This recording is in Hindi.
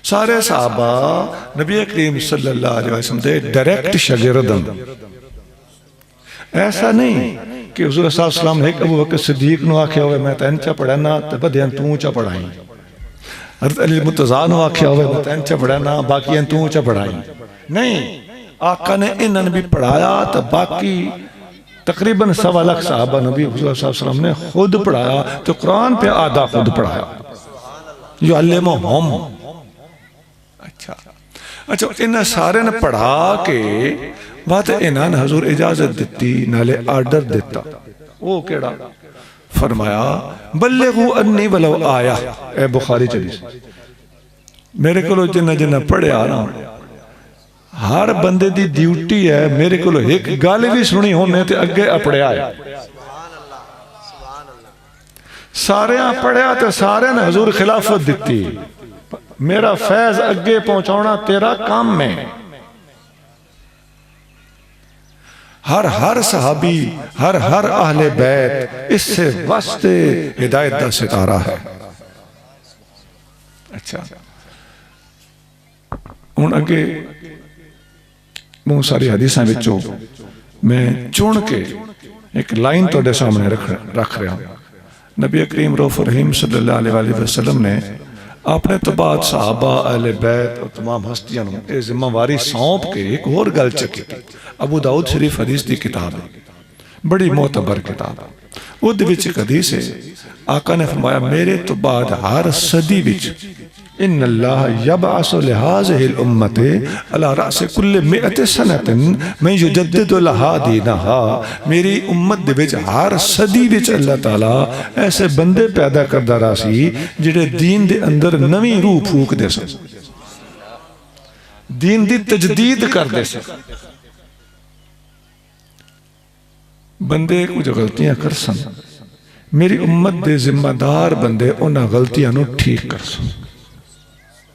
सारे सहाबा नबी करीम सल्लल्लाहु अलैहि वसल्लम दे डायरेक्ट शागिर्द। ऐसा नहीं कि हुज़ूर सल्लल्लाहु अलैहि वसल्लम ने अबू बकर सिद्दीक नूं आख्या होवे मैं तैन चा पढ़ाना ते बदियां तू चा पढ़ाई, हज़रत अली मुर्तज़ा नूं आख्या होवे मैं तैन चा पढ़ाना बाकियां तू चा पढ़ाई। नहीं, आका ने इन्होंने भी पढ़ाया तो बाकी तकरीबन 1.25 लाख सहाबा नबी हुज़ूर सल्लल्लाहु अलैहि वसल्लम ने खुद पढ़ाया, तो कुरान पे आधा खुद पढ़ाया। युअल्लिमुहुम। अच्छा, इन्हें सारे ने पढ़ा के बाद इन्होंने हजूर इजाजत दी, नाले आर्डर दिता। वो केड़ा? फरमाया बल्लिगू अन्नी वलो आया। ए बुखारी चली मेरे को जिन्हें जिन्हें पढ़िया ना, हर बंदे दी ड्यूटी है मेरे को एक गल भी सुनी होने ते अगे अपड़िया है। सारे पढ़िया तो सारे ने हजूर खिलाफत दी। मेरा फैज अगे पहुंचाना तेरा काम है। हर हर सहाबी हर हर अहले बैत इससे वास्ते हिदायत का सितारा है। अच्छा, हुण अगे बहुत सारी हदीसां विचों मैं चुन के एक लाइन तुहाडे सामने रख रहा हूं। नबी करीम रऊफ रहीम सल्लल्लाहु अलैहि वसल्लम ने अपने तो बाद सहाबा अहले बैत और तमाम हस्तियों को जिम्मेवारी सौंप के एक और गल चकी। अबू दाऊद शरीफ हदीस की किताब है, बड़ी मोतबर किताब। उद विच एक हदीस है, आका ने फरमाया मेरे तो बाद हर सदी विच इन्नल्लाह यबअसु लिहाज़िहिल उम्मति अला रअसि कुल्लि मिअति सनतिन मैं युजद्दिदु लहा दीनहा। मेरी उम्मत दे विच हर सदी विच अल्लाह ताला ऐसे बंदे पैदा करदा रहा सी जिहड़े दीन दे अंदर नवी रूह फूक दे सन, दीन दी तजदीद करदे सन। बंदे कुछ गलतियां कर सन, मेरी उम्मत दे जिम्मेदार बंदे उन्हां गलतियां नूं ठीक कर सन।